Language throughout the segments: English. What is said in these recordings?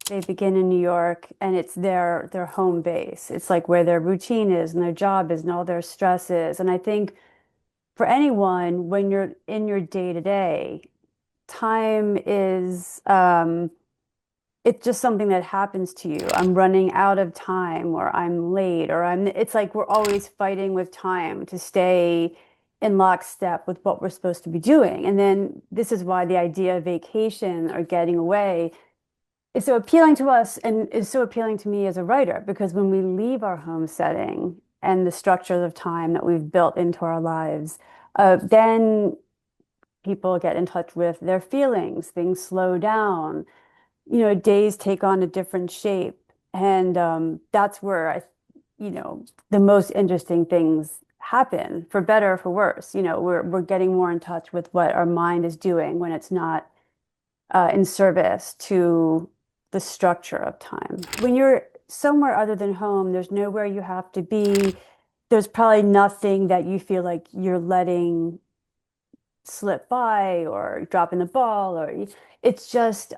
they begin in New York and it's their home base. It's like where their routine is and their job is and all their stress is. And I think for anyone, when you're in your day to day, time is it's just something that happens to you. I'm running out of time or I'm late or it's like we're always fighting with time to stay in lockstep with what we're supposed to be doing. And then this is why the idea of vacation or getting away is so appealing to us and is so appealing to me as a writer because when we leave our home setting and the structures of time that we've built into our lives, then people get in touch with their feelings, things slow down, days take on a different shape. And that's where the most interesting things happen, for better or for worse. We're getting more in touch with what our mind is doing when it's not in service to the structure of time. When you're somewhere other than home, there's nowhere you have to be. There's probably nothing that you feel like you're letting slip by or dropping the ball, or it's just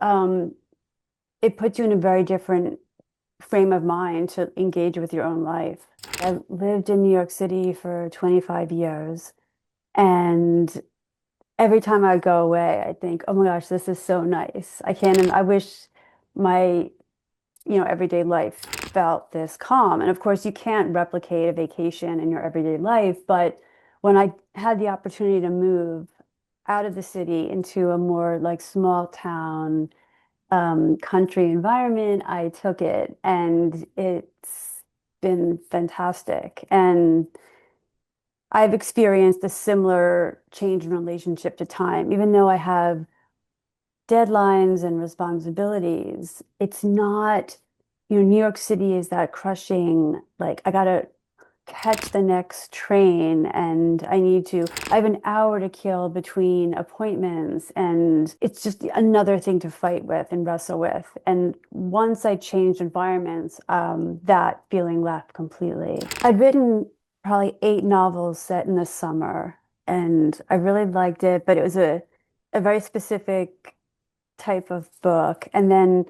it puts you in a very different frame of mind to engage with your own life. I lived in New York City for 25 years, and every time I go away, I think, oh my gosh, this is so nice. I wish my, everyday life felt this calm. And of course, you can't replicate a vacation in your everyday life, but when I had the opportunity to move out of the city into a more like small town, country environment, I took it and it's been fantastic. And I've experienced a similar change in relationship to time, even though I have deadlines and responsibilities. It's not, New York City is that crushing, like, I gotta catch the next train and I have an hour to kill between appointments and it's just another thing to fight with and wrestle with. And once I changed environments, that feeling left completely. I'd written probably 8 novels set in the summer and I really liked it, but it was a very specific type of book. And then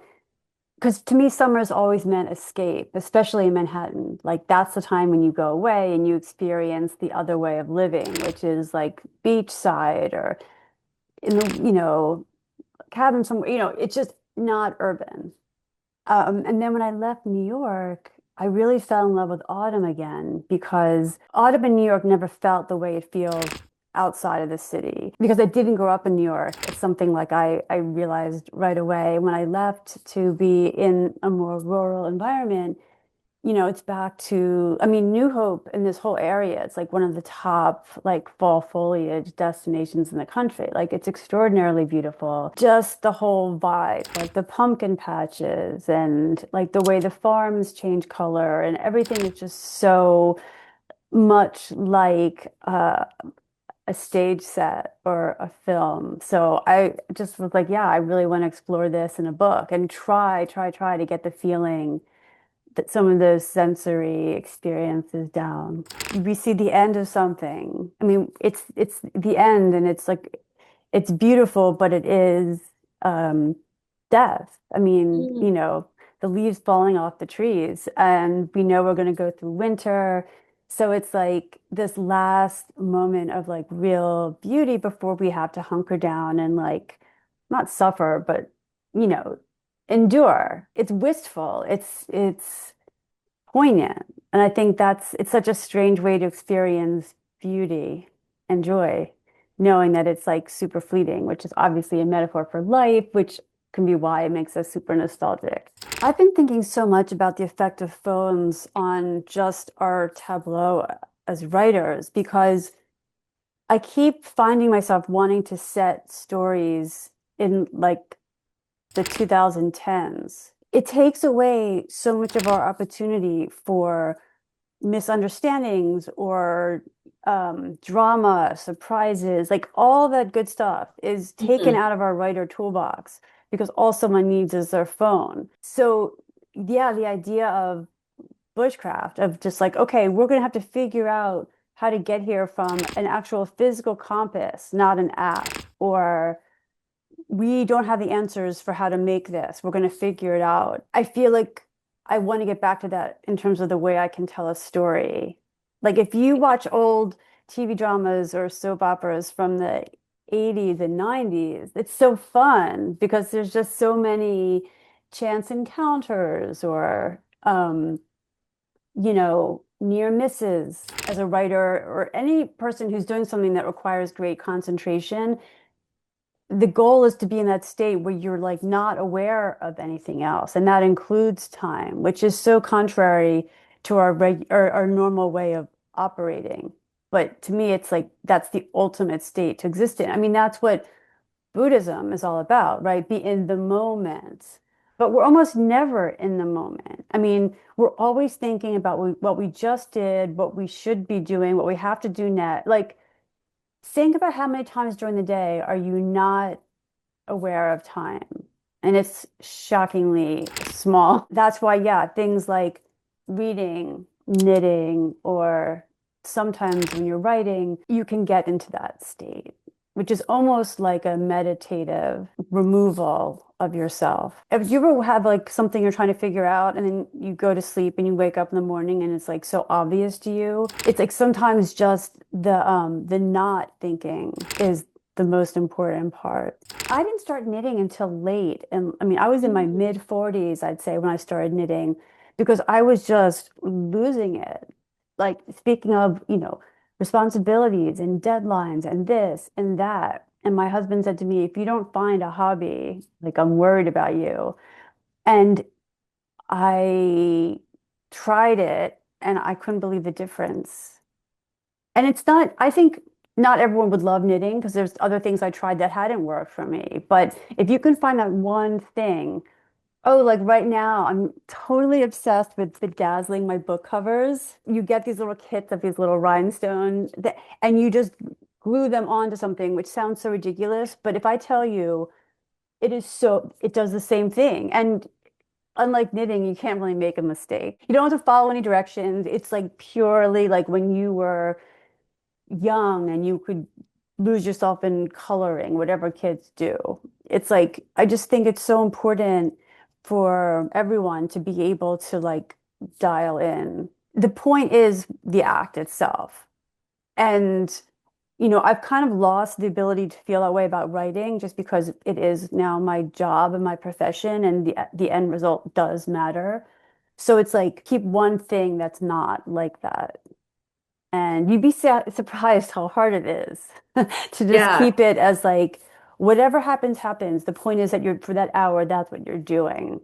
because to me, summer's always meant escape, especially in Manhattan. Like that's the time when you go away and you experience the other way of living, which is like beachside or in the, cabin somewhere, it's just not urban. And then when I left New York, I really fell in love with autumn again because autumn in New York never felt the way it feels outside of the city. Because I didn't grow up in New York, it's something like I realized right away when I left to be in a more rural environment. It's back to, I mean, New Hope in this whole area, it's like one of the top like fall foliage destinations in the country. Like it's extraordinarily beautiful. Just the whole vibe, like the pumpkin patches and like the way the farms change color and everything is just so much like a stage set or a film. So I just was like, yeah, I really want to explore this in a book and try to get the feeling that some of those sensory experiences down. We see the end of something. I mean, it's the end and it's like it's beautiful, but it is um death. I mean, Mm. the leaves falling off the trees and we know we're going to go through winter. So it's like this last moment of like real beauty before we have to hunker down and like not suffer, but you know, endure. It's wistful. It's poignant. And I think it's such a strange way to experience beauty and joy, knowing that it's like super fleeting, which is obviously a metaphor for life, which can be why it makes us super nostalgic. I've been thinking so much about the effect of phones on just our tableau as writers because I keep finding myself wanting to set stories in like the 2010s. It takes away so much of our opportunity for misunderstandings or drama, surprises, like all that good stuff is taken Mhm. out of our writer toolbox because all someone needs is their phone. So, yeah, the idea of bushcraft, of just like, okay, we're going to have to figure out how to get here from an actual physical compass, not an app, or we don't have the answers for how to make this. We're going to figure it out. I feel like I want to get back to that in terms of the way I can tell a story. Like if you watch old TV dramas or soap operas from the 80s and 90s, it's so fun because there's just so many chance encounters or near misses as a writer or any person who's doing something that requires great concentration. The goal is to be in that state where you're like not aware of anything else. And that includes time, which is so contrary to our normal way of operating. But to me, it's like that's the ultimate state to exist in. I mean, that's what Buddhism is all about, right? Be in the moment. But we're almost never in the moment. I mean, we're always thinking about what we just did, what we should be doing, what we have to do next. Like, think about how many times during the day are you not aware of time. And it's shockingly small. That's why, yeah, things like reading, knitting, or sometimes when you're writing, you can get into that state, which is almost like a meditative removal of yourself. If you ever have like something you're trying to figure out and then you go to sleep and you wake up in the morning and it's like so obvious to you, it's like sometimes just the not thinking is the most important part. I didn't start knitting until late. And I mean, I was in my mid 40s, I'd say, when I started knitting because I was just losing it. Like, speaking of, responsibilities and deadlines and this and that. And my husband said to me, if you don't find a hobby, like, I'm worried about you. And I tried it and I couldn't believe the difference. And it's not, I think not everyone would love knitting because there's other things I tried that hadn't worked for me. But if you can find that one thing, oh, like right now, I'm totally obsessed with bedazzling my book covers. You get these little kits of these little rhinestones that, and you just glue them onto something, which sounds so ridiculous. But if I tell you, it does the same thing. And unlike knitting, you can't really make a mistake. You don't have to follow any directions. It's like purely like when you were young and you could lose yourself in coloring, whatever kids do. It's like, I just think it's so important for everyone to be able to like dial in. The point is the act itself. And, I've kind of lost the ability to feel that way about writing just because it is now my job and my profession, and the end result does matter. So it's like keep one thing that's not like that. And you'd be surprised how hard it is to just Yeah. keep it as like whatever happens, happens. The point is that you're for that hour, that's what you're doing.